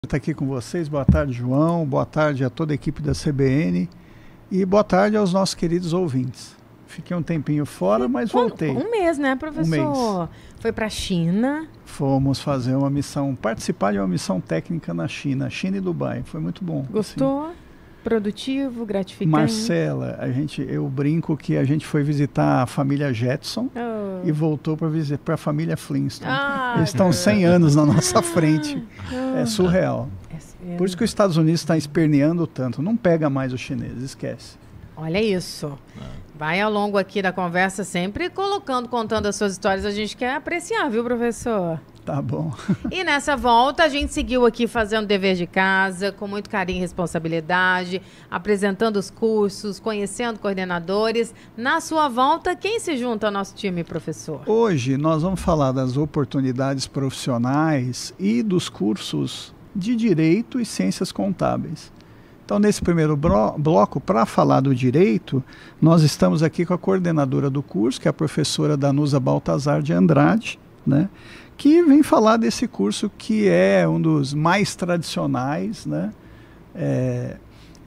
Estar aqui com vocês. Boa tarde, João. Boa tarde a toda a equipe da CBN e boa tarde aos nossos queridos ouvintes. Fiquei um tempinho fora, mas voltei. Um mês, né, professor? Um mês. Foi para a China. Fomos fazer uma missão, participar de uma missão técnica na China e Dubai. Foi muito bom. Gostou? Assim. Produtivo, gratificante? Marcela, eu brinco que a gente foi visitar a família Jetson e voltou para a família Flintstone. Eles estão 100 anos na nossa frente. É surreal. Por isso que os Estados Unidos está esperneando tanto. Não pega mais os chineses, esquece. Olha isso. Vai ao longo aqui da conversa sempre contando as suas histórias. A gente quer apreciar, viu, professor? Tá bom. E nessa volta, a gente seguiu aqui fazendo dever de casa, com muito carinho e responsabilidade, apresentando os cursos, conhecendo coordenadores. Na sua volta, quem se junta ao nosso time, professor? Hoje nós vamos falar das oportunidades profissionais e dos cursos de Direito e Ciências Contábeis. Então, nesse primeiro bloco, para falar do direito, nós estamos aqui com a coordenadora do curso, que é a professora Danusa Baltazar de Andrade, né? Que vem falar desse curso que é um dos mais tradicionais, né?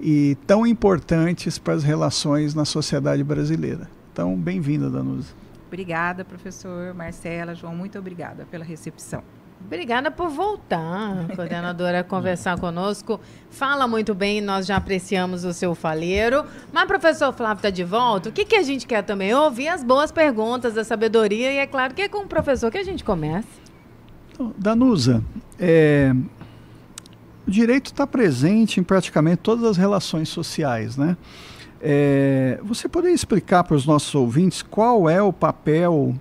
E tão importantes para as relações na sociedade brasileira. Então, bem-vinda, Danusa. Obrigada, professor Marcela, João, muito obrigada pela recepção. Obrigada por voltar, coordenadora, a conversar conosco. Fala muito bem, nós já apreciamos o seu faleiro. Mas, professor Flávio está de volta. O que a gente quer também? Ouvir as boas perguntas, a sabedoria. E é claro que é com o professor que a gente começa. Então, Danusa, o direito está presente em praticamente todas as relações sociais, né? Você poderia explicar para os nossos ouvintes qual é o papel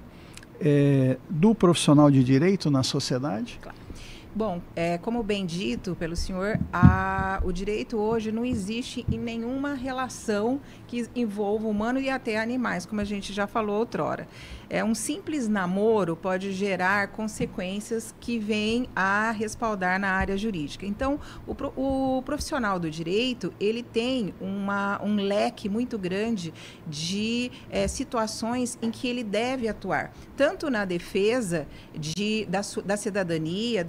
do profissional de direito na sociedade? Claro. Bom, como bem dito pelo senhor, o direito hoje não existe em nenhuma relação que envolva humano e até animais, como a gente já falou outrora. Um simples namoro pode gerar consequências que vêm a respaldar na área jurídica. Então, o profissional do direito, ele tem um leque muito grande de situações em que ele deve atuar, tanto na defesa da cidadania,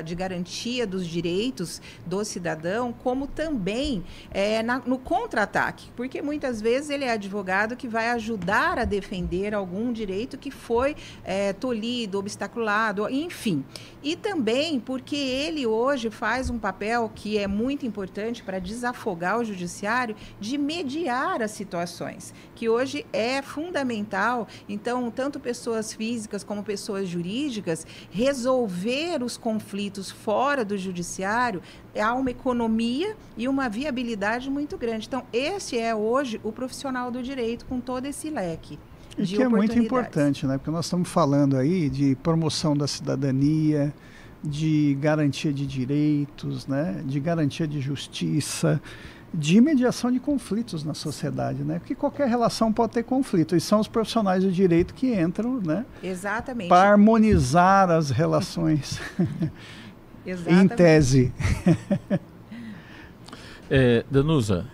de garantia dos direitos do cidadão, como também no contra-ataque, porque muitas vezes ele é advogado que vai ajudar a defender algum direito que foi tolhido, obstaculado, enfim. E também porque ele hoje faz um papel que é muito importante para desafogar o judiciário, de mediar as situações, que hoje é fundamental. Então, tanto pessoas físicas como pessoas jurídicas, resolver os conflitos fora do judiciário, há uma economia e uma viabilidade muito grande. Então, esse é hoje o profissional do direito com todo esse leque. E que é muito importante, né? Porque nós estamos falando aí de promoção da cidadania, de garantia de direitos, né? De garantia de justiça, de mediação de conflitos na sociedade, né? Porque qualquer relação pode ter conflito, e são os profissionais do direito que entram, né? Exatamente. Para harmonizar as relações. Exatamente. Em tese. Danusa,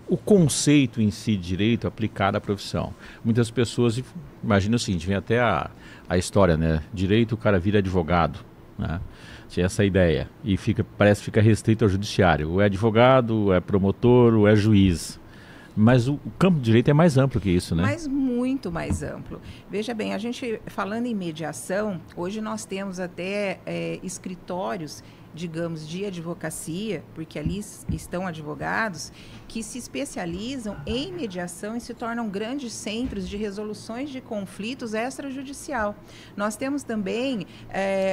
o conceito em si de direito aplicado à profissão. Muitas pessoas imaginam o seguinte, vem até a história, né? Direito, o cara vira advogado, né? Tinha essa ideia. E parece que fica restrito ao judiciário. Ou é advogado, ou é promotor, ou é juiz. Mas o campo de direito é mais amplo que isso, né? Mas muito mais amplo. Veja bem, a gente falando em mediação, hoje nós temos até escritórios, digamos, de advocacia, porque ali estão advogados, que se especializam em mediação e se tornam grandes centros de resoluções de conflitos extrajudicial. Nós temos também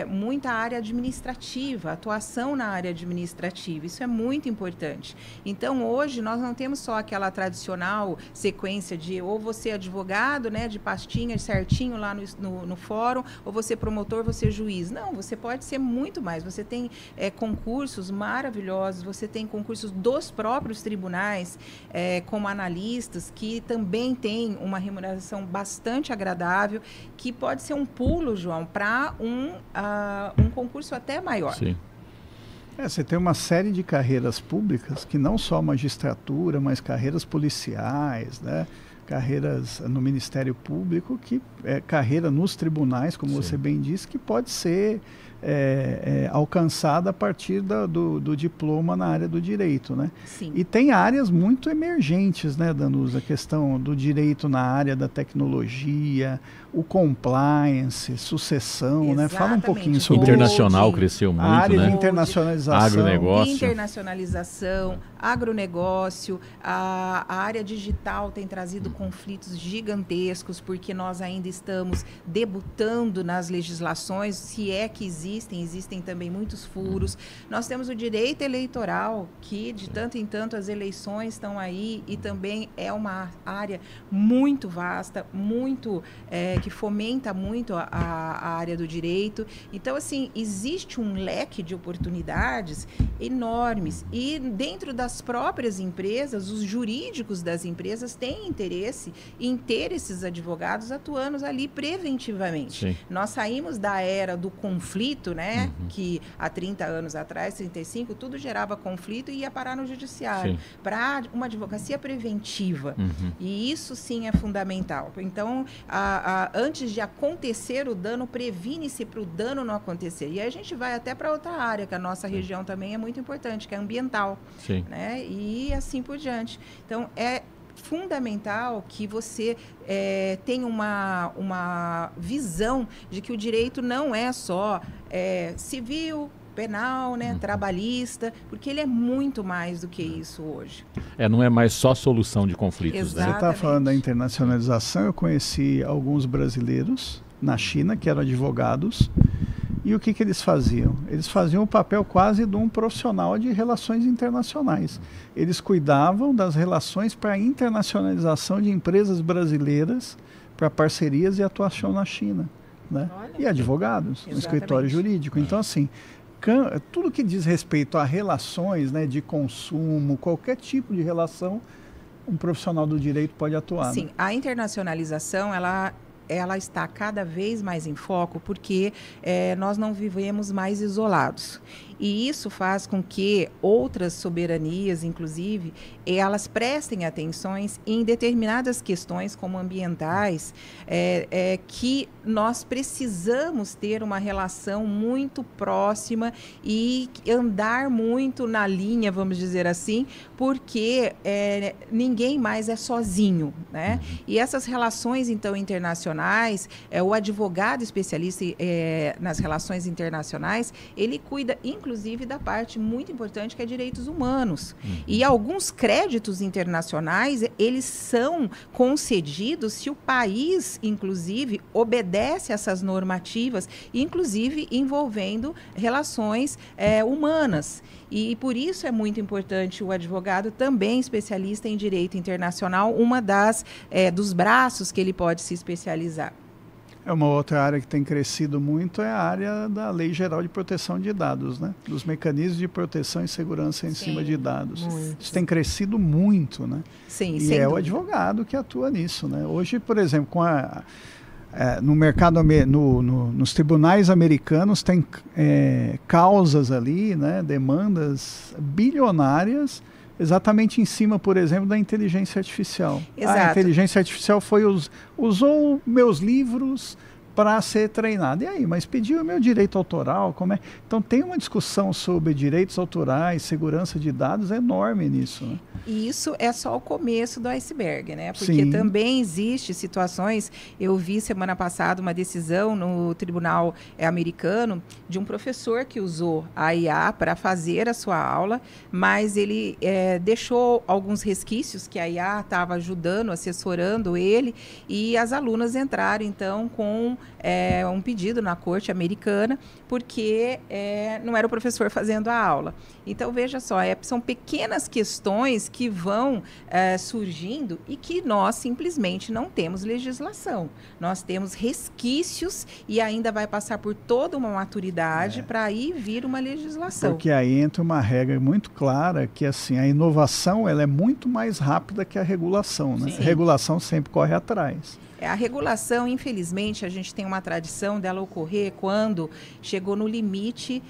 muita área administrativa, atuação na área administrativa, isso é muito importante. Então, hoje, nós não temos só aquela tradicional sequência de ou você é advogado, né, de pastinha certinho lá no fórum, ou você é promotor, você é juiz. Não, você pode ser muito mais. Você tem concursos maravilhosos, você tem concursos dos próprios tribunais, como analistas, que também têm uma remuneração bastante agradável, que pode ser um pulo, João, para um concurso até maior. Sim. Você tem uma série de carreiras públicas, que não só magistratura, mas carreiras policiais, né? Carreiras no Ministério Público, carreira nos tribunais, como Sim. você bem disse, que pode ser alcançada a partir do diploma na área do direito, né? Sim. E tem áreas muito emergentes, né, Danusa? A questão do direito na área da tecnologia, o compliance, sucessão, né? Fala um pouquinho sobre internacional cresceu muito, a área né? de internacionalização. Agronegócio. Internacionalização, agronegócio, a área digital tem trazido conflitos gigantescos, porque nós ainda estamos debutando nas legislações, se é que existem também muitos furos. Nós temos o direito eleitoral, que de tanto em tanto as eleições estão aí, e também é uma área muito vasta, muito que fomenta muito a área do direito. Então, assim, existe um leque de oportunidades enormes, e dentro das próprias empresas, os jurídicos das empresas têm interesse em ter esses advogados atuando ali preventivamente. Sim. Nós saímos da era do conflito, né? Que há 30 anos atrás, 35, tudo gerava conflito e ia parar no judiciário, para uma advocacia preventiva. E isso sim é fundamental. Então, antes de acontecer o dano, previne-se para o dano não acontecer. E aí a gente vai até para outra área, que a nossa região também é muito importante, que é ambiental. Sim. Né? E assim por diante. Então, é fundamental que você tenha uma visão de que o direito não é só civil, penal, né, trabalhista, porque ele é muito mais do que isso hoje. Não é mais só solução de conflitos, Você está falando da internacionalização, eu conheci alguns brasileiros na China que eram advogados, e o que eles faziam? Eles faziam o papel quase de um profissional de relações internacionais. Eles cuidavam das relações para a internacionalização de empresas brasileiras para parcerias e atuação na China, né? E advogados, no escritório jurídico. Então, assim, tudo que diz respeito a relações, né, de consumo, qualquer tipo de relação, um profissional do direito pode atuar. Sim, né? A internacionalização, ela está cada vez mais em foco, porque nós não vivemos mais isolados. E isso faz com que outras soberanias, inclusive, elas prestem atenções em determinadas questões, como ambientais, que nós precisamos ter uma relação muito próxima e andar muito na linha, vamos dizer assim, porque ninguém mais é sozinho, né? E essas relações, então, internacionais, o advogado especialista nas relações internacionais, ele cuida, inclusive, da parte muito importante que é direitos humanos. E alguns créditos internacionais, eles são concedidos se o país, inclusive, obedece a essas normativas, inclusive envolvendo relações humanas. E por isso é muito importante o advogado também especialista em direito internacional, uma dos braços que ele pode se especializar. Uma outra área que tem crescido muito é a área da Lei Geral de Proteção de Dados, né? Dos mecanismos de proteção e segurança em cima de dados. Muito. Isso tem crescido muito, né? Sim, e é o advogado que atua nisso, né? Hoje, por exemplo, no mercado, nos tribunais americanos tem causas ali, né? Demandas bilionárias, exatamente em cima, por exemplo, da inteligência artificial. Exato. A inteligência artificial usou meus livros para ser treinada. E aí, mas pediu o meu direito autoral? Como é? Então tem uma discussão sobre direitos autorais, segurança de dados enorme nisso, né? E isso é só o começo do iceberg, né? Porque também existe situações, eu vi semana passada uma decisão no tribunal americano de um professor que usou a IA para fazer a sua aula, mas ele deixou alguns resquícios que a IA estava ajudando, assessorando ele, e as alunas entraram então com um pedido na corte americana, porque não era o professor fazendo a aula. Então, veja só, são pequenas questões que vão surgindo e que nós simplesmente não temos legislação. Nós temos resquícios e ainda vai passar por toda uma maturidade para aí vir uma legislação. Porque aí entra uma regra muito clara que assim, a inovação ela é muito mais rápida que a regulação, né? A regulação sempre corre atrás. A regulação, infelizmente, a gente tem uma tradição dela ocorrer quando chegou no limite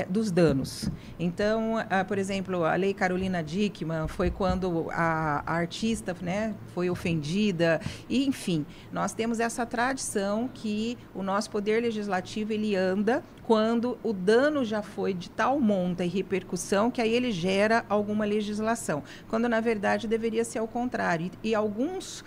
dos danos. Então, por exemplo, a Lei Carolina Dickmann foi quando a artista, né, foi ofendida. E, enfim, nós temos essa tradição que o nosso poder legislativo ele anda quando o dano já foi de tal monta e repercussão que aí ele gera alguma legislação, quando na verdade deveria ser ao contrário. E alguns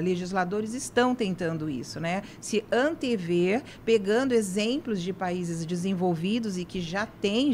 legisladores estão tentando isso, né? Se antever, pegando exemplos de países desenvolvidos e que já tem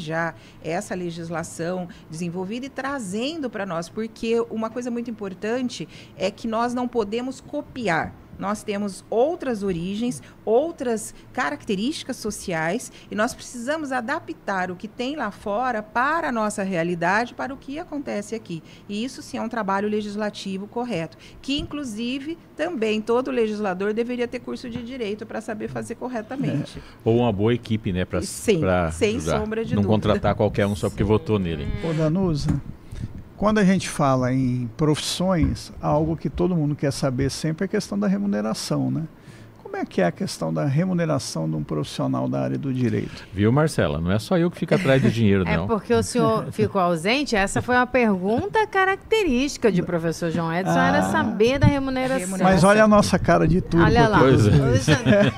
essa legislação desenvolvida e trazendo para nós, porque uma coisa muito importante é que nós não podemos copiar. Nós temos outras origens, outras características sociais e nós precisamos adaptar o que tem lá fora para a nossa realidade, para o que acontece aqui. E isso sim é um trabalho legislativo correto, que inclusive também todo legislador deveria ter curso de direito para saber fazer corretamente. Ou uma boa equipe, né? Sem sombra de não dúvida. Contratar qualquer um só porque votou nele. Ô, Danusa, quando a gente fala em profissões, algo que todo mundo quer saber sempre é a questão da remuneração, né? Como é que é a questão da remuneração de um profissional da área do direito? Viu, Marcela? Não é só eu que fico atrás do dinheiro, não. É porque o senhor ficou ausente? Essa foi uma pergunta característica de professor João Edson, era saber da remuneração. Mas olha a nossa cara de tudo. Olha lá.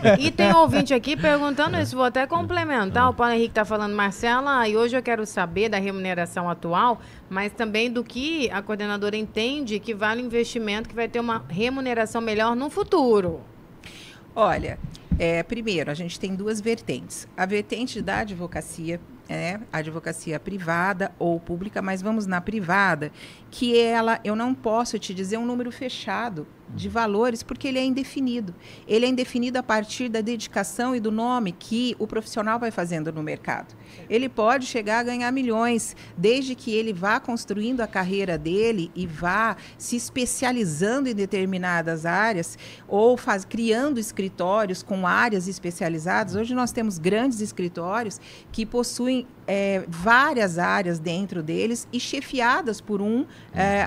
É. E tem um ouvinte aqui perguntando isso, vou até complementar. O Paulo Henrique está falando, Marcela, e hoje eu quero saber da remuneração atual, mas também do que a coordenadora entende que vale o investimento, que vai ter uma remuneração melhor no futuro. Olha, primeiro, a gente tem duas vertentes. A vertente da advocacia, a advocacia privada ou pública, mas vamos na privada, que eu não posso te dizer um número fechado de valores, porque ele é indefinido. Ele é indefinido a partir da dedicação e do nome que o profissional vai fazendo no mercado. Ele pode chegar a ganhar milhões, desde que ele vá construindo a carreira dele e vá se especializando em determinadas áreas ou criando escritórios com áreas especializadas. Hoje nós temos grandes escritórios que possuem várias áreas dentro deles e chefiadas por um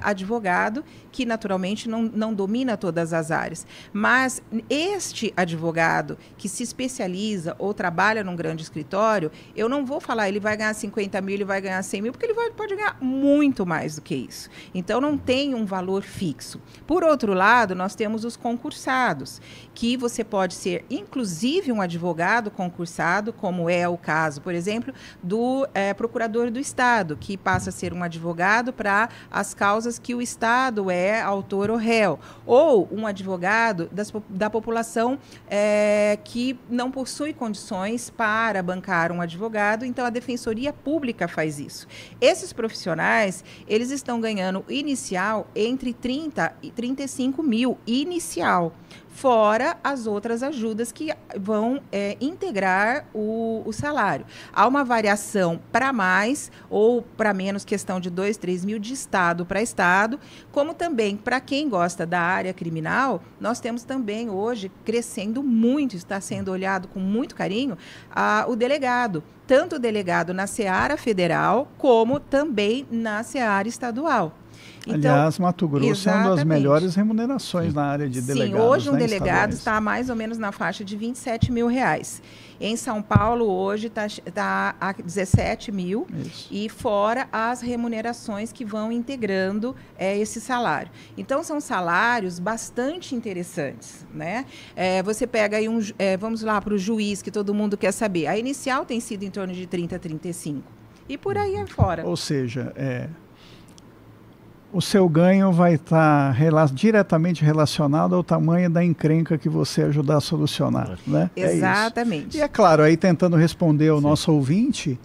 advogado que naturalmente não domina todas as áreas. Mas este advogado que se especializa ou trabalha num grande escritório, eu não vou falar ele vai ganhar 50 mil, ele vai ganhar 100 mil, porque ele pode ganhar muito mais do que isso. Então não tem um valor fixo. Por outro lado, nós temos os concursados, que você pode ser inclusive um advogado concursado, como é o caso, por exemplo, do procurador do Estado, que passa a ser um advogado para as causas que o Estado é autor ou réu, ou um advogado da população que não possui condições para bancar um advogado, então a Defensoria Pública faz isso. Esses profissionais, eles estão ganhando inicial entre 30 e 35 mil, inicial, fora as outras ajudas que vão integrar o salário. Há uma variação para mais ou para menos, questão de 2, 3 mil de estado para estado, como também para quem gosta da área criminal, nós temos também hoje crescendo muito, está sendo olhado com muito carinho, o delegado, tanto o delegado na seara federal como também na seara estadual. Então, aliás, Mato Grosso é uma das melhores remunerações na área de delegados. Sim, hoje um delegado estaduais. está mais ou menos na faixa de 27 mil reais. Em São Paulo, hoje, está a 17 mil. Isso. E fora as remunerações que vão integrando esse salário. Então, são salários bastante interessantes, né? Você pega aí vamos lá para o juiz, que todo mundo quer saber. A inicial tem sido em torno de 30, 35. E por aí afora. Ou seja, o seu ganho vai estar diretamente relacionado ao tamanho da encrenca que você ajudar a solucionar, né? Exatamente. E é claro, aí tentando responder ao nosso ouvinte,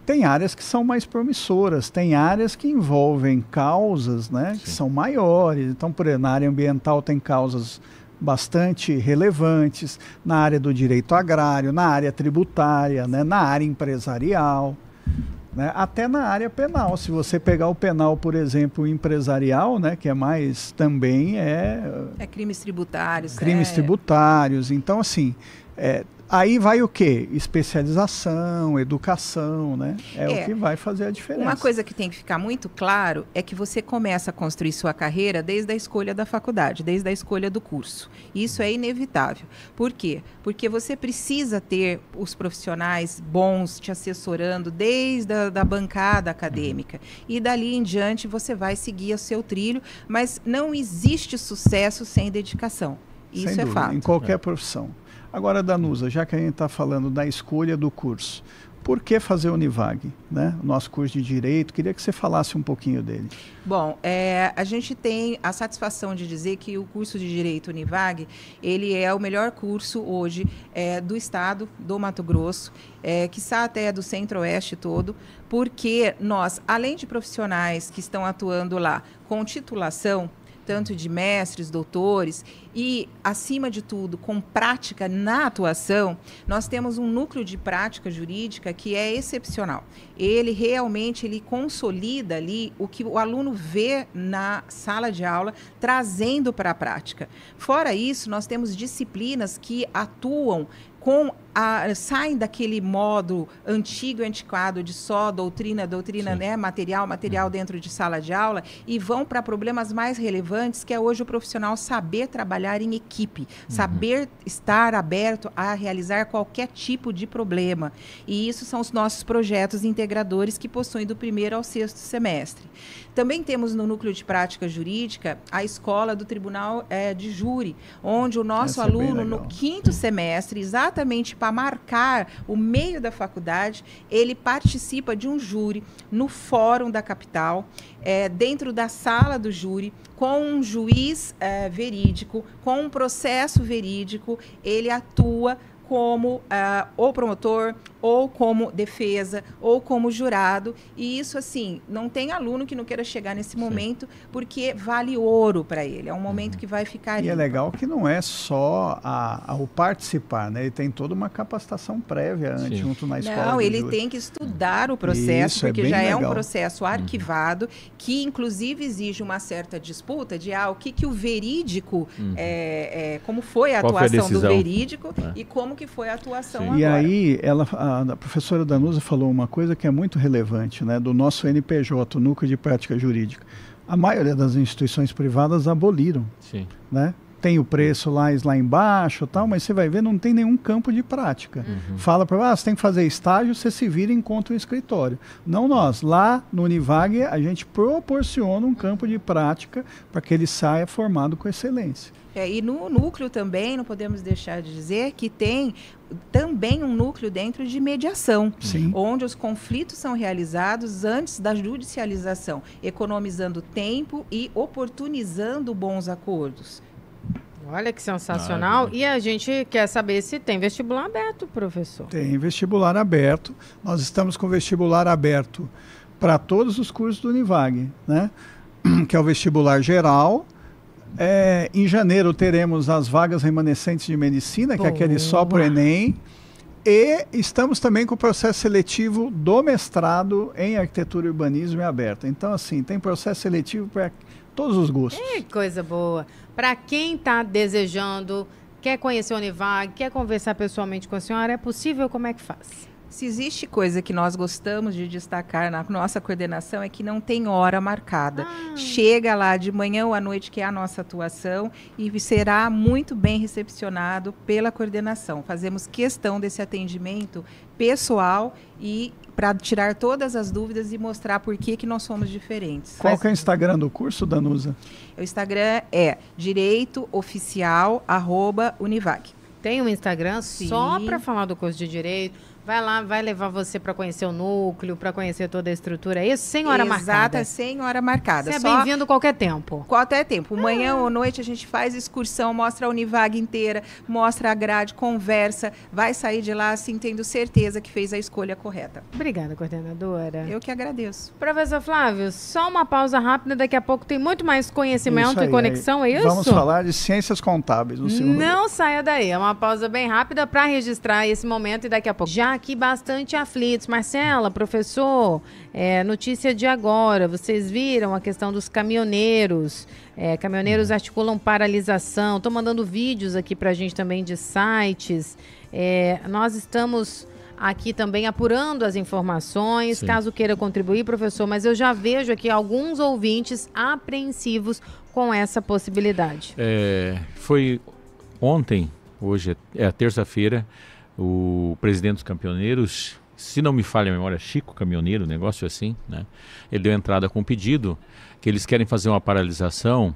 tem áreas que são mais promissoras, tem áreas que envolvem causas, né, que são maiores. Então, por exemplo, na área ambiental tem causas bastante relevantes, na área do direito agrário, na área tributária, né, na área empresarial. Né? Até na área penal, se você pegar o penal, por exemplo, empresarial, né, que é mais também crimes tributários. Crimes tributários. Então, assim, aí vai o quê? Especialização, educação, né? O que vai fazer a diferença. Uma coisa que tem que ficar muito claro é que você começa a construir sua carreira desde a escolha da faculdade, desde a escolha do curso. Isso é inevitável. Por quê? Porque você precisa ter os profissionais bons te assessorando desde a bancada acadêmica. E dali em diante você vai seguir o seu trilho, mas não existe sucesso sem dedicação. Isso é fato. Em qualquer profissão. Agora, Danusa, já que a gente está falando da escolha do curso, por que fazer o Univag, né? O nosso curso de Direito, queria que você falasse um pouquinho dele. Bom, a gente tem a satisfação de dizer que o curso de Direito Univag, ele é o melhor curso hoje do estado do Mato Grosso, quiçá até do Centro-Oeste todo, porque nós, além de profissionais que estão atuando lá com titulação, tanto de mestres, doutores e, acima de tudo, com prática na atuação, nós temos um núcleo de prática jurídica que é excepcional. Ele realmente consolida ali o que o aluno vê na sala de aula, trazendo para a prática. Fora isso, nós temos disciplinas que atuam saem daquele modo antigo e antiquado de só doutrina, né, material dentro de sala de aula e vão para problemas mais relevantes, que é hoje o profissional saber trabalhar em equipe, saber estar aberto a realizar qualquer tipo de problema. E isso são os nossos projetos integradores que possuem do 1º ao 6º semestre. Também temos no núcleo de prática jurídica a escola do Tribunal de Júri, onde o nosso aluno, no 5º semestre, exatamente para marcar o meio da faculdade, ele participa de um júri no Fórum da Capital, dentro da sala do júri, com um juiz verídico, com um processo verídico, ele atua como ou promotor, ou como defesa, ou como jurado. E isso, assim, não tem aluno que não queira chegar nesse momento, porque vale ouro para ele. É um momento que vai ficar... E é legal que não é só o participar, né? Ele tem toda uma capacitação prévia antes, junto na escola. Não, ele tem que estudar o processo, porque já é um processo arquivado, que inclusive exige uma certa disputa de o que o verídico, como foi a atuação do verídico e como que foi a atuação agora. E aí, a professora Danusa falou uma coisa que é muito relevante, né, do nosso NPJ, o Núcleo de Prática Jurídica. A maioria das instituições privadas aboliram. Sim. Né? Tem o preço lá embaixo, tal, mas você vai ver, não tem nenhum campo de prática. Fala para você tem que fazer estágio, você se vira e encontra um escritório. Não nós. Lá no Univag, a gente proporciona um campo de prática para que ele saia formado com excelência. E no núcleo também, não podemos deixar de dizer que tem também um núcleo dentro de mediação, onde os conflitos são realizados antes da judicialização, economizando tempo e oportunizando bons acordos. Olha que sensacional. E a gente quer saber se tem vestibular aberto, professor. Tem vestibular aberto. Nós estamos com vestibular aberto para todos os cursos do Univag, né? Que é o vestibular geral. Em janeiro teremos as vagas remanescentes de medicina, que é aquele só para o Enem. E estamos também com o processo seletivo do mestrado em arquitetura e urbanismo aberto. Então, assim, tem processo seletivo para todos os gostos. Que coisa boa. Para quem está desejando, quer conhecer o Univag, quer conversar pessoalmente com a senhora, é possível? Como é que faz? Se existe coisa que nós gostamos de destacar na nossa coordenação é que não tem hora marcada. Chega lá de manhã ou à noite, que é a nossa atuação, e será muito bem recepcionado pela coordenação. Fazemos questão desse atendimento pessoal e para tirar todas as dúvidas e mostrar por que nós somos diferentes. Qual que é o Instagram do curso, Danusa? O Instagram é direitooficial@univag. Tem um Instagram só para falar do curso de Direito. Vai lá, vai levar você para conhecer o núcleo, para conhecer toda a estrutura. É isso? Sem hora marcada? Exato, sem hora marcada. Você é bem-vindo qualquer tempo. Qualquer tempo. Manhã ou noite a gente faz excursão, mostra a Univag inteira, mostra a grade, conversa. Vai sair de lá, assim, tendo certeza que fez a escolha correta. Obrigada, coordenadora. Eu que agradeço. Professor Flávio, só uma pausa rápida. Daqui a pouco tem muito mais conhecimento e conexão, é isso? Vamos falar de ciências contábeis no segundo. Não saia daí. É uma pausa bem rápida para registrar esse momento e daqui a pouco. Já aqui bastante aflitos. Marcela, professor, notícia de agora, vocês viram a questão dos caminhoneiros. Caminhoneiros articulam paralisação. Estou mandando vídeos aqui para a gente também de sites. Nós estamos aqui também apurando as informações, caso queira contribuir, professor, mas eu já vejo aqui alguns ouvintes apreensivos com essa possibilidade. Foi ontem, hoje é a terça-feira, o presidente dos caminhoneiros, se não me falha a memória, Chico Caminhoneiro, negócio assim, né? Ele deu entrada com um pedido que eles querem fazer uma paralisação,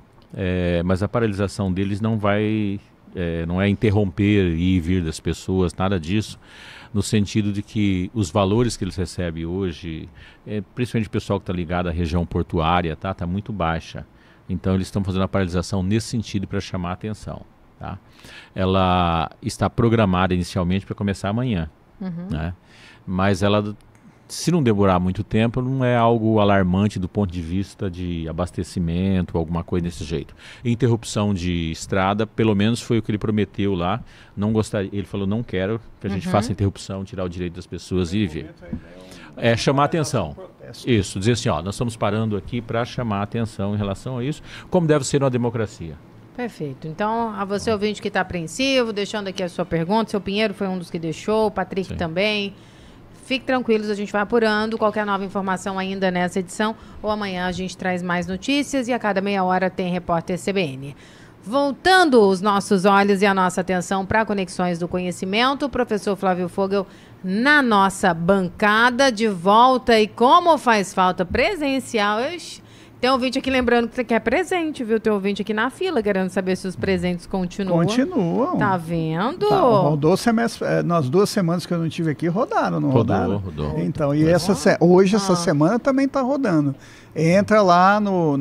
mas a paralisação deles não vai não é interromper ir e vir das pessoas, nada disso, no sentido de que os valores que eles recebem hoje, principalmente o pessoal que está ligado à região portuária, tá muito baixa. Então eles estão fazendo a paralisação nesse sentido para chamar a atenção. Tá? Ela está programada inicialmente para começar amanhã, né? Mas ela, se não demorar muito tempo, não é algo alarmante do ponto de vista de abastecimento, alguma coisa desse jeito. Interrupção de estrada, pelo menos foi o que ele prometeu lá. Não gostaria, ele falou, não quero que a gente faça interrupção, tirar o direito das pessoas ir e vir. Chamar a atenção. Isso, dizer assim, nós estamos parando aqui para chamar a atenção em relação a isso, como deve ser numa democracia. Perfeito. Então, a você ouvinte que está apreensivo, deixando aqui a sua pergunta, seu Pinheiro foi um dos que deixou, o Patrick também. Fique tranquilos, a gente vai apurando qualquer nova informação ainda nessa edição, ou amanhã a gente traz mais notícias e a cada meia hora tem Repórter CBN. Voltando os nossos olhos e a nossa atenção para Conexões do Conhecimento, o professor Flávio Fogel na nossa bancada, de volta, e como faz falta presencial. Tem ouvinte aqui lembrando que você quer presente, viu? Tem ouvinte aqui na fila querendo saber se os presentes continuam. Continuam. Tá vendo? Tá, rodou nas 2 semanas que eu não tive aqui, rodaram, não rodaram? Rodou. Então, e essa semana também tá rodando. Entra lá no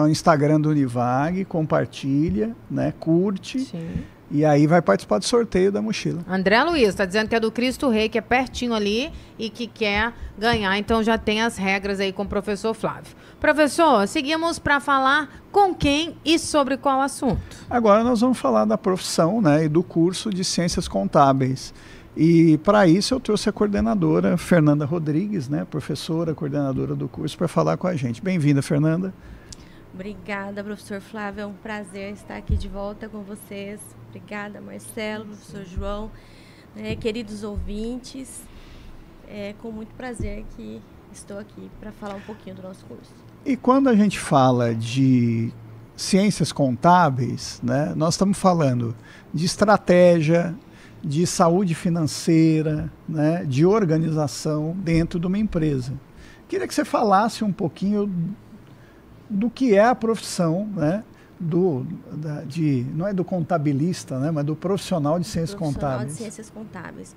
Instagram do Univag, compartilha, né? Curte. Sim. E aí vai participar do sorteio da mochila. André Luiz está dizendo que é do Cristo Rei, que é pertinho ali e que quer ganhar. Então já tem as regras aí com o professor Flávio. Professor, seguimos para falar com quem e sobre qual assunto? Agora nós vamos falar da profissão, né, e do curso de Ciências Contábeis. E para isso eu trouxe a coordenadora Fernanda Rodrigues, né, professora, coordenadora do curso, para falar com a gente. Bem-vinda, Fernanda. Obrigada, professor Flávio. É um prazer estar aqui de volta com vocês. Obrigada, Marcelo, professor João, queridos ouvintes. É com muito prazer que estou aqui para falar um pouquinho do nosso curso. E quando a gente fala de ciências contábeis, né, nós estamos falando de estratégia, de saúde financeira, né, de organização dentro de uma empresa. Queria que você falasse um pouquinho do que é a profissão, né, não é do contabilista, né, mas do profissional de ciências contábeis. De ciências contábeis.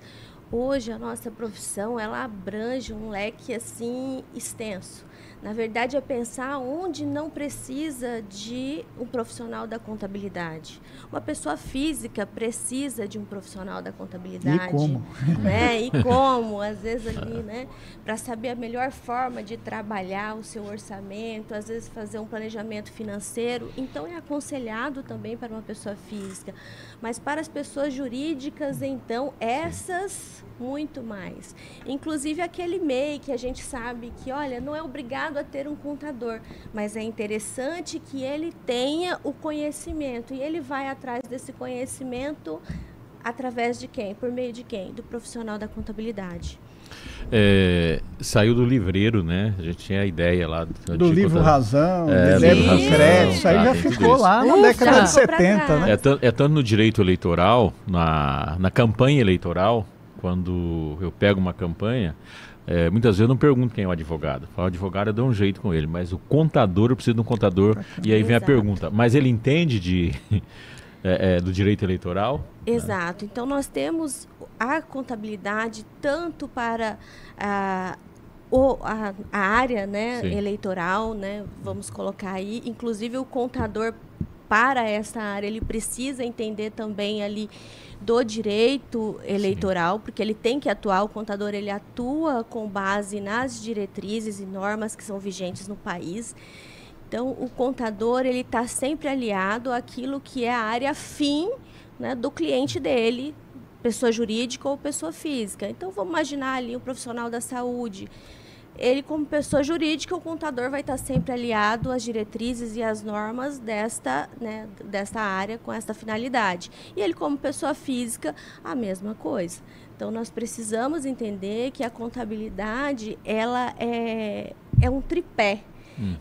Hoje a nossa profissão ela abrange um leque assim extenso. Na verdade é pensar onde não precisa de um profissional da contabilidade. Uma pessoa física precisa de um profissional da contabilidade. E como? Né? E como, às vezes ali, né, para saber a melhor forma de trabalhar o seu orçamento, às vezes fazer um planejamento financeiro. Então é aconselhado também para uma pessoa física. Mas para as pessoas jurídicas, então, essas muito mais. Inclusive aquele MEI que a gente sabe que, olha, não é obrigado a ter um contador, mas é interessante que ele tenha o conhecimento e ele vai atrás desse conhecimento através de quem? Por meio de quem? Do profissional da contabilidade. Saiu do livreiro, né? A gente tinha a ideia lá do livro Razão, do livro Crédito, isso aí já ficou lá na década de 70, né? É tanto no direito eleitoral, na campanha eleitoral, quando eu pego uma campanha, muitas vezes eu não pergunto quem é o advogado. O advogado eu dou um jeito com ele, mas o contador, eu preciso de um contador. E aí vem a pergunta, mas ele entende do direito eleitoral? Exato. Então nós temos a contabilidade tanto para a área, né, eleitoral, né, vamos colocar aí, inclusive o contador para essa área, ele precisa entender também ali do direito eleitoral, porque ele tem que atuar, o contador ele atua com base nas diretrizes e normas que são vigentes no país. Então, o contador ele está sempre aliado àquilo que é a área fim, né, do cliente dele, pessoa jurídica ou pessoa física. Então, vamos imaginar ali um profissional da saúde. Ele, como pessoa jurídica, o contador vai estar sempre aliado às diretrizes e às normas desta área com esta finalidade. E ele, como pessoa física, a mesma coisa. Então, nós precisamos entender que a contabilidade ela é um tripé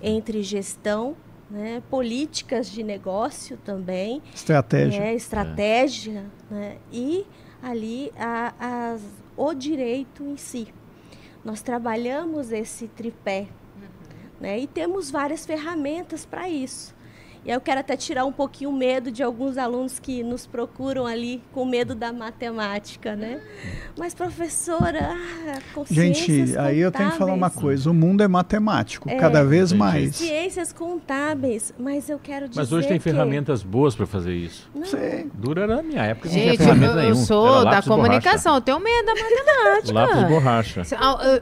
entre gestão, né, políticas de negócio também, estratégia, né, e ali o direito em si. Nós trabalhamos esse tripé, né, e temos várias ferramentas para isso. E aí eu quero até tirar um pouquinho o medo de alguns alunos que nos procuram ali com medo da matemática, né? Mas, professora, gente, aí eu tenho que falar uma coisa, o mundo é matemático, cada vez mais. Ciências contábeis, mas eu quero dizer Mas hoje tem ferramentas boas para fazer isso. Sim. Dura na minha época, não Gente, tinha ferramenta eu nenhuma. sou da comunicação, eu tenho medo da matemática. Lápis borracha.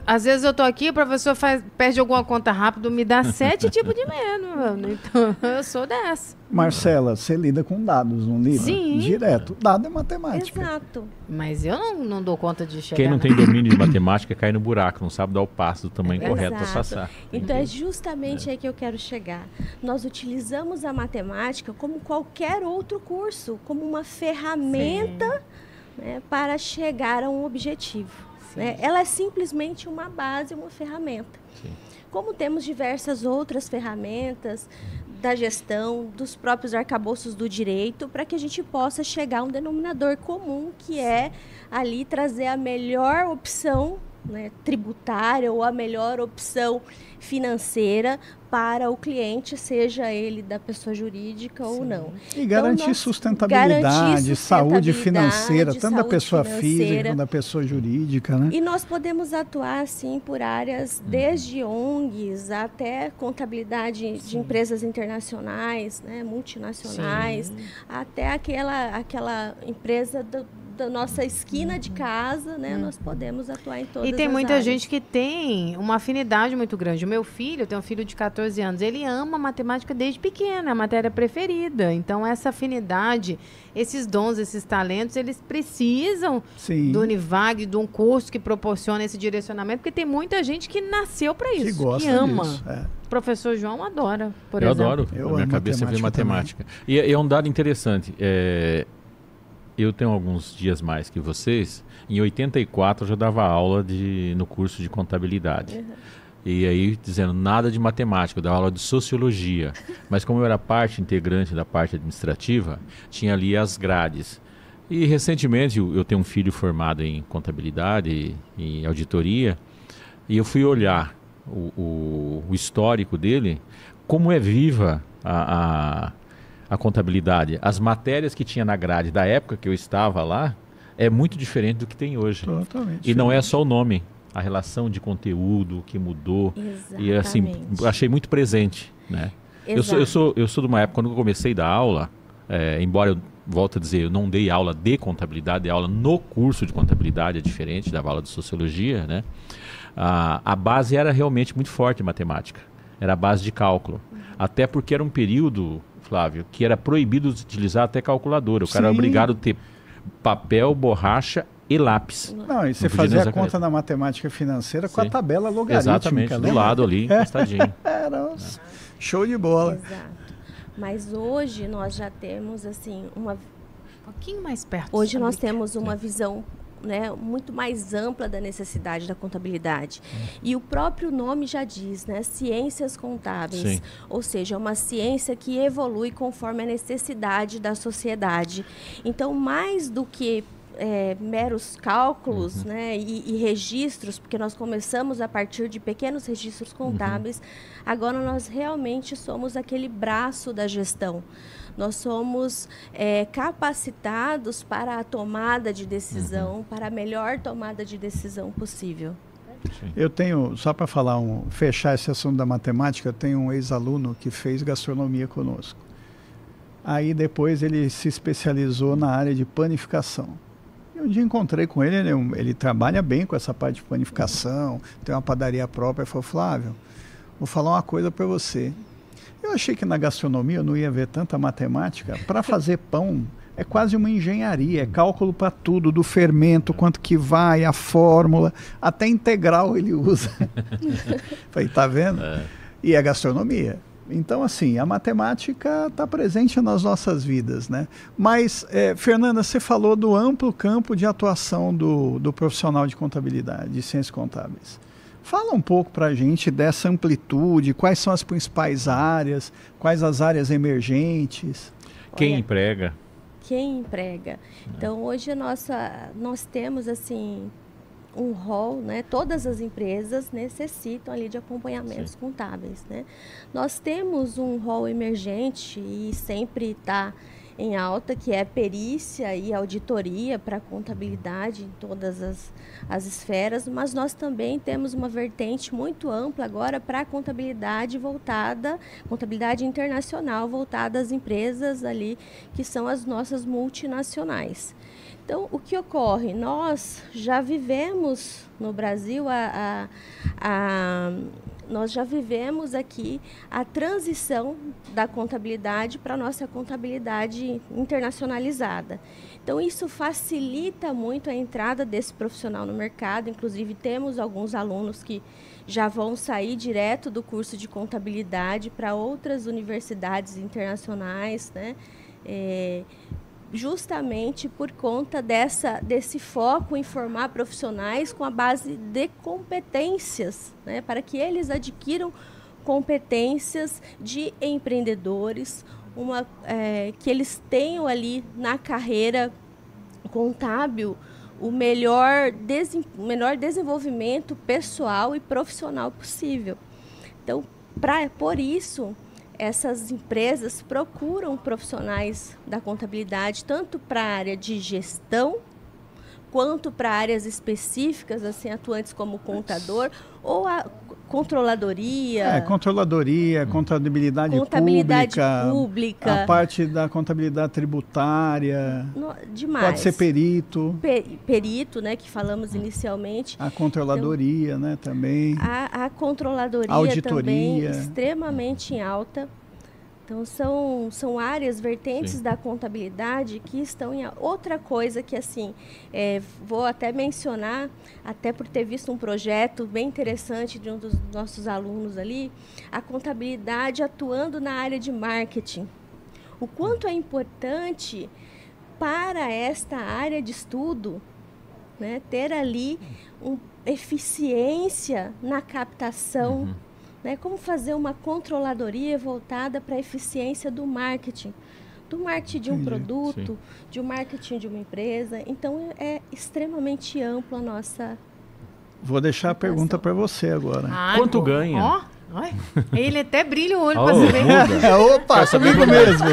Às vezes eu tô aqui, o professor perde alguma conta rápido, me dá 7 tipos de medo, mano. Então, eu sou dessa. Marcela, você lida com dados, não lida? Sim. Direto. Dado é matemática. Exato. Mas eu não dou conta de chegar. Quem não tem domínio de matemática cai no buraco, não sabe dar o passo do tamanho correto para passar. Então é justamente aí que eu quero chegar. Nós utilizamos a matemática como qualquer outro curso, como uma ferramenta, né, para chegar a um objetivo. Né? Ela é simplesmente uma base, uma ferramenta. Sim. Como temos diversas outras ferramentas da gestão, dos próprios arcabouços do direito, para que a gente possa chegar a um denominador comum, que é ali trazer a melhor opção, né, tributária ou a melhor opção financeira para o cliente, seja ele da pessoa jurídica ou não. E garantir sustentabilidade, saúde financeira, tanto da pessoa física quanto da pessoa jurídica, né? E nós podemos atuar, assim, por áreas desde ONGs até contabilidade de empresas internacionais, né, multinacionais, até aquela empresa da nossa esquina de casa, né, nós podemos atuar em todas as áreas. E tem muita gente que tem uma afinidade muito grande. O meu filho, eu tenho um filho de 14 anos, ele ama matemática desde pequeno, é a matéria preferida. Então, essa afinidade, esses dons, esses talentos, eles precisam do Univag, de um curso que proporciona esse direcionamento, porque tem muita gente que nasceu para isso, que gosta ama. disso, O professor João adora, por exemplo. exemplo. Eu adoro, na minha cabeça vem matemática. E é um dado interessante, eu tenho alguns dias mais que vocês. Em 84 eu já dava aula no curso de contabilidade. E aí dizendo nada de matemática, eu dava aula de sociologia. Mas como eu era parte integrante da parte administrativa, tinha ali as grades. E recentemente eu tenho um filho formado em contabilidade e auditoria. E eu fui olhar o histórico dele, como é viva a contabilidade. As matérias que tinha na grade da época que eu estava lá é muito diferente do que tem hoje. Totalmente. E não é só o nome, a relação de conteúdo que mudou. Exatamente. E assim, achei muito presente, né? Eu sou de uma época, quando eu comecei a dar aula, embora eu volto a dizer, eu não dei aula de contabilidade, dei aula no curso de contabilidade, é diferente da aula de sociologia, né? A base era realmente muito forte em matemática. Era a base de cálculo. Até porque era um período, Flávio, que era proibido de utilizar até calculadora. O cara era obrigado a ter papel, borracha e lápis. Não, e você fazia a conta na matemática financeira com a tabela logarítmica. Exatamente, do lado ali, encostadinho. Era show de bola. Exato. Mas hoje nós já temos, assim, um pouquinho mais perto. Hoje nós temos uma visão, né, muito mais ampla da necessidade da contabilidade. E o próprio nome já diz, né, ciências contábeis. Sim. Ou seja, é uma ciência que evolui conforme a necessidade da sociedade. Então, mais do que meros cálculos, né, e registros, porque nós começamos a partir de pequenos registros contábeis, agora nós realmente somos aquele braço da gestão. Nós somos capacitados para a tomada de decisão, para a melhor tomada de decisão possível. Sim. Eu tenho, só para fechar esse assunto da matemática, eu tenho um ex-aluno que fez gastronomia conosco. Aí depois ele se especializou na área de panificação. E um dia encontrei com ele, ele trabalha bem com essa parte de panificação, tem uma padaria própria. Ele falou: Flávio, vou falar uma coisa para você. Eu achei que na gastronomia eu não ia ver tanta matemática. Para fazer pão é quase uma engenharia, é cálculo para tudo, do fermento, quanto que vai, a fórmula, até integral ele usa. Falei, tá vendo? E é gastronomia. Então, assim, a matemática está presente nas nossas vidas, né? Mas, Fernanda, você falou do amplo campo de atuação do profissional de contabilidade, de ciências contábeis. Fala um pouco para a gente dessa amplitude, quais são as principais áreas, quais as áreas emergentes. Quem emprega? Quem emprega. Então, hoje nós temos, assim, um rol, né? Todas as empresas necessitam ali de acompanhamentos contábeis, né? Nós temos um rol emergente e sempre está em alta, que é perícia e auditoria para contabilidade em todas as esferas, mas nós também temos uma vertente muito ampla agora para a contabilidade internacional, voltada às empresas ali, que são as nossas multinacionais. Então, o que ocorre? Nós já vivemos no Brasil nós já vivemos aqui a transição da contabilidade para a nossa contabilidade internacionalizada. Então, isso facilita muito a entrada desse profissional no mercado. Inclusive, temos alguns alunos que já vão sair direto do curso de contabilidade para outras universidades internacionais, né? Justamente por conta desse foco em formar profissionais com a base de competências, né, para que eles adquiram competências de empreendedores, que eles tenham ali na carreira contábil o melhor desenvolvimento pessoal e profissional possível. Então, por isso, essas empresas procuram profissionais da contabilidade, tanto para a área de gestão, quanto para áreas específicas, assim, atuantes como contador, ou a controladoria. Contabilidade pública, a parte da contabilidade tributária, demais. Pode ser perito. Perito, né, que falamos inicialmente. A controladoria, então, né, também. A controladoria auditoria. Também extremamente em alta. Então, são áreas, vertentes da contabilidade que estão em... Outra coisa que, assim, vou até mencionar, até por ter visto um projeto bem interessante de um dos nossos alunos ali, a contabilidade atuando na área de marketing. O quanto é importante para esta área de estudo, né, ter ali eficiência na captação, né, como fazer uma controladoria voltada para a eficiência do marketing de um produto, de um marketing de uma empresa. Então, é extremamente ampla a nossa... Vou deixar a pergunta para você agora. Quanto ganha? Ele até brilha o olho para saber. Opa, comigo mesmo.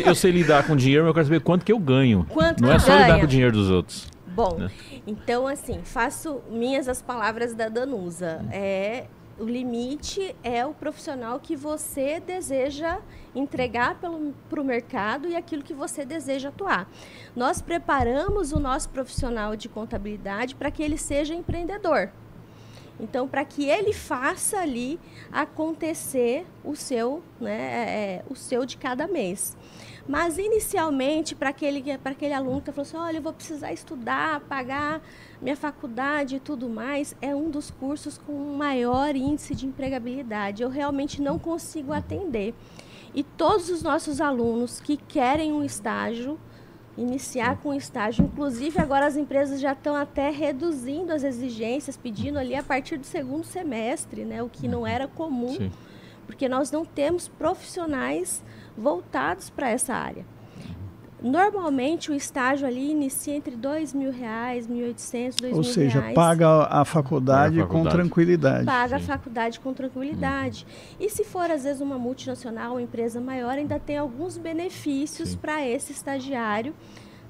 Eu sei lidar com dinheiro, mas eu quero saber quanto que eu ganho. Não é só lidar com o dinheiro dos outros. Bom, então, assim, faço minhas as palavras da Danusa. O limite é o profissional que você deseja entregar para o mercado e aquilo que você deseja atuar. Nós preparamos o nosso profissional de contabilidade para que ele seja empreendedor. Então, para que ele faça ali acontecer o seu, né, o seu de cada mês. Mas, inicialmente, para aquele aluno que falou assim, olha, eu vou precisar estudar, pagar minha faculdade e tudo mais, é um dos cursos com maior índice de empregabilidade. Eu realmente não consigo atender. E todos os nossos alunos que querem um estágio, iniciar com um estágio, inclusive agora as empresas já estão até reduzindo as exigências, pedindo ali a partir do segundo semestre, né, o que não era comum, porque nós não temos profissionais voltados para essa área. Normalmente o estágio ali inicia entre R$2.000, R$1.800, R$2.000. Ou seja, paga a faculdade com tranquilidade. Paga a faculdade com tranquilidade. E se for, às vezes, uma multinacional, uma empresa maior, ainda tem alguns benefícios para esse estagiário,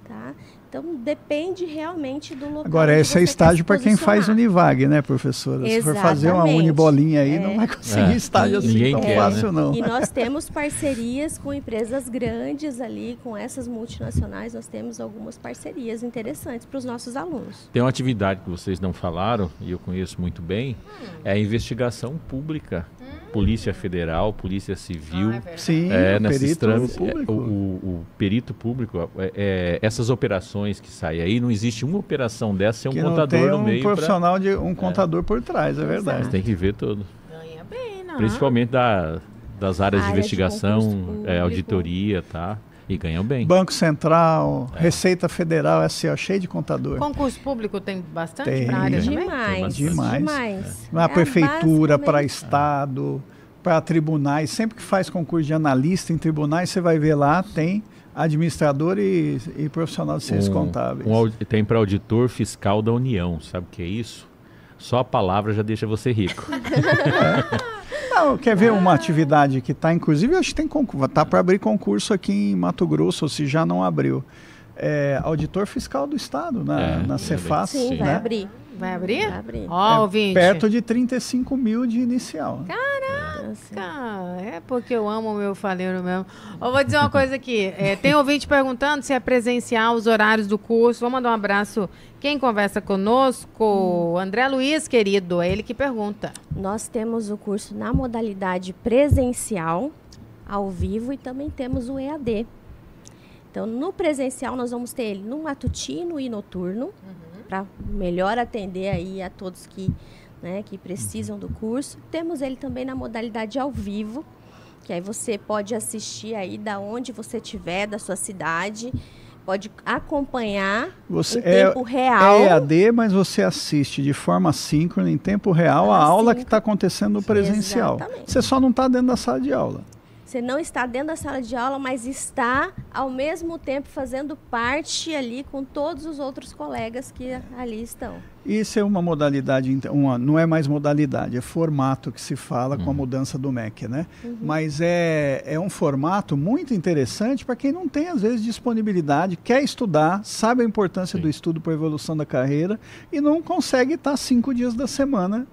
tá? Então, depende realmente do local. Agora, esse é estágio para quem faz Univag, né, professora? Exatamente. Se for fazer uma unibolinha aí, não vai conseguir estágio assim tão fácil, não. E nós temos parcerias com empresas grandes ali, com essas multinacionais, nós temos algumas parcerias interessantes para os nossos alunos. Tem uma atividade que vocês não falaram, e eu conheço muito bem, é a investigação pública. Polícia Federal, Polícia Civil. Sim, nesses trâmites, o perito público, essas operações que saem aí, não existe uma operação dessa sem um contador tem no meio. Profissional de um contador por trás, é verdade. Você tem que ver tudo. Ganha bem, não? Principalmente das áreas de investigação, auditoria, tá? E ganham bem. Banco Central, Receita Federal, assim, cheio de contador. Concurso público tem bastante para a área também? Demais. Na prefeitura, para estado, para tribunais. Sempre que faz concurso de analista em tribunais, você vai ver lá, tem administrador e profissional de ciências contábeis. Tem para auditor fiscal da União, sabe o que é isso? Só a palavra já deixa você rico. Não, quer ver uma atividade que está, inclusive, acho que está para abrir concurso aqui em Mato Grosso, ou se já não abriu. Auditor fiscal do Estado, na Cefaz. Sim, vai abrir. Vai abrir? Vai abrir. Ó, ouvinte. Perto de 35 mil de inicial. Caraca! É porque eu amo o meu faleiro mesmo. Eu vou dizer uma coisa aqui. Tem ouvinte perguntando se é presencial os horários do curso. Vou mandar um abraço. Quem conversa conosco? André Luiz, querido. É ele que pergunta. Nós temos o curso na modalidade presencial, ao vivo, e também temos o EAD. Então, no presencial, nós vamos ter ele no matutino e noturno, para melhor atender aí a todos que precisam do curso. Temos ele também na modalidade ao vivo, que aí você pode assistir aí da onde você estiver, da sua cidade, pode acompanhar em tempo real. É EAD, mas você assiste de forma síncrona, em tempo real, a aula que está acontecendo no presencial. Exatamente. Você só não está dentro da sala de aula. Você não está dentro da sala de aula, mas está, ao mesmo tempo, fazendo parte ali com todos os outros colegas que ali estão. Isso é uma modalidade, não é mais modalidade, é formato que se fala com a mudança do MEC, né? Mas é um formato muito interessante para quem não tem, às vezes, disponibilidade, quer estudar, sabe a importância do estudo para a evolução da carreira e não consegue estar 5 dias da semana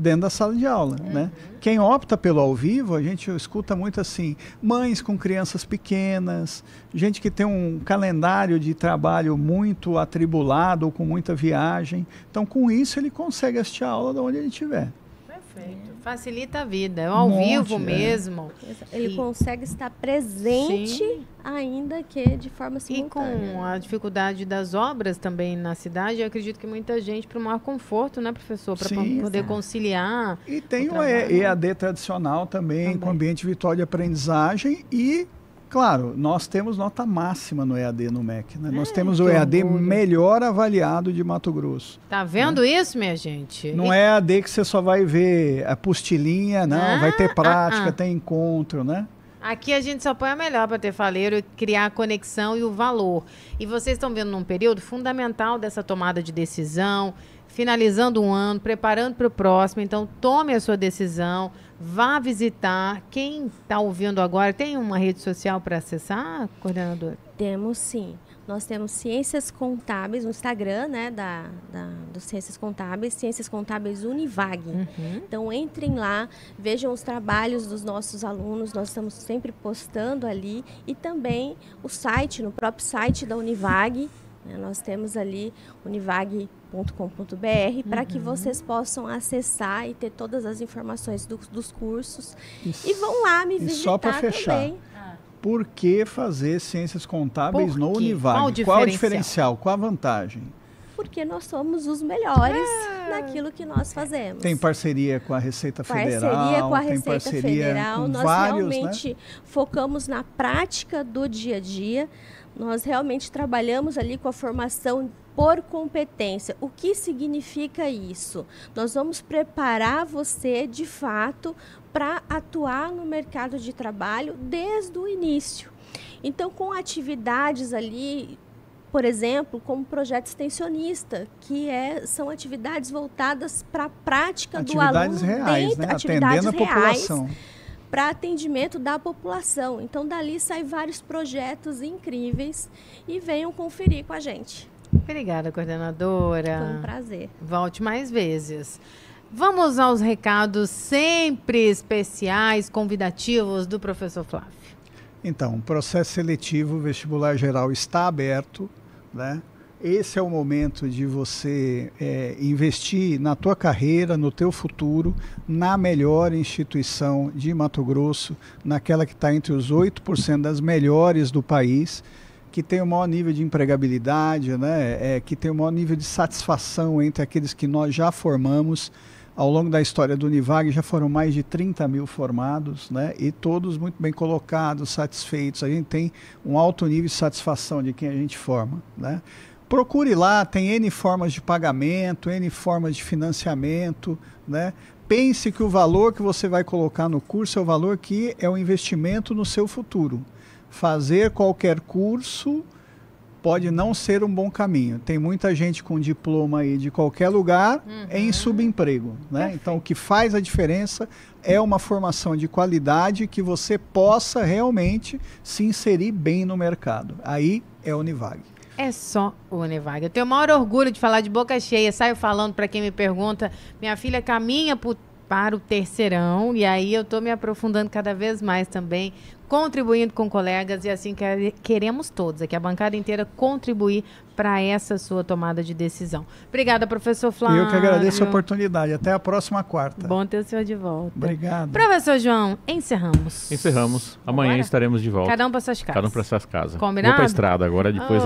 dentro da sala de aula, né? Quem opta pelo ao vivo, a gente escuta muito assim, mães com crianças pequenas, gente que tem um calendário de trabalho muito atribulado ou com muita viagem. Então, com isso, ele consegue assistir a aula de onde ele estiver. Perfeito. Facilita a vida, é ao vivo mesmo. Ele consegue estar presente, ainda que de forma simultânea. E com a dificuldade das obras também na cidade, eu acredito que muita gente, para o maior conforto, né, professor? Para poder conciliar. E tem o EAD tradicional também, com ambiente virtual de aprendizagem e, claro, nós temos nota máxima no EAD no MEC, né? Nós temos o EAD melhor avaliado de Mato Grosso. Tá vendo isso, minha gente? Não é EAD que você só vai ver a apostilinha, não. Vai ter prática, tem encontro, né? Aqui a gente só põe a melhor para ter faleiro e criar a conexão e o valor. E vocês estão vendo num período fundamental dessa tomada de decisão, finalizando um ano, preparando para o próximo. Então, tome a sua decisão, vá visitar. Quem está ouvindo agora, tem uma rede social para acessar, coordenadora? Temos sim. Nós temos Ciências Contábeis, no Instagram, né, do Ciências Contábeis Univag. Então, entrem lá, vejam os trabalhos dos nossos alunos, nós estamos sempre postando ali. E também o site, no próprio site da Univag, né, nós temos ali univag.com.br para que vocês possam acessar e ter todas as informações dos cursos. E vão lá me visitar só para fechar. Também. Por que fazer ciências contábeis no Univag? Qual o diferencial? Qual a vantagem? Porque nós somos os melhores naquilo que nós fazemos. Tem parceria com a Receita Federal. Parceria com a Receita Federal. Nós realmente né? focamos na prática do dia a dia. Nós realmente trabalhamos ali com a formação por competência. O que significa isso? Nós vamos preparar você, de fato, para atuar no mercado de trabalho desde o início. Então, com atividades ali, por exemplo, como projeto extensionista, que são atividades voltadas para a prática do aluno. Atividades reais, né? Atendendo a população. Para atendimento da população. Então, dali saem vários projetos incríveis e venham conferir com a gente. Obrigada, coordenadora. Foi um prazer. Volte mais vezes. Vamos aos recados sempre especiais, convidativos do professor Flávio. Então, o processo seletivo vestibular geral está aberto, né? Esse é o momento de você investir na tua carreira, no teu futuro, na melhor instituição de Mato Grosso, naquela que está entre os 8% das melhores do país, que tem o maior nível de empregabilidade, né? Que tem o maior nível de satisfação entre aqueles que nós já formamos. Ao longo da história do Univag já foram mais de 30 mil formados, né? E todos muito bem colocados, satisfeitos. A gente tem um alto nível de satisfação de quem a gente forma, né? Procure lá, tem N formas de pagamento, N formas de financiamento, né? Pense que o valor que você vai colocar no curso é o valor que é o investimento no seu futuro. fazer qualquer curso pode não ser um bom caminho. Tem muita gente com diploma aí de qualquer lugar em subemprego, né? Então, o que faz a diferença é uma formação de qualidade que você possa realmente se inserir bem no mercado. Aí é a Univag. É só o Univag. Eu tenho o maior orgulho de falar de boca cheia. Saio falando para quem me pergunta. Minha filha caminha para o terceirão e aí eu estou me aprofundando cada vez mais também, contribuindo com colegas e assim queremos todos aqui, a bancada inteira, contribuir para essa sua tomada de decisão. Obrigada, professor Flávio. Eu que agradeço a oportunidade. Até a próxima quarta. Bom ter o senhor de volta. Obrigado. Professor João, encerramos. Encerramos. Amanhã estaremos de volta. Cada um para suas casas. Cada um para suas casas. Combinado? Vou para a estrada agora, depois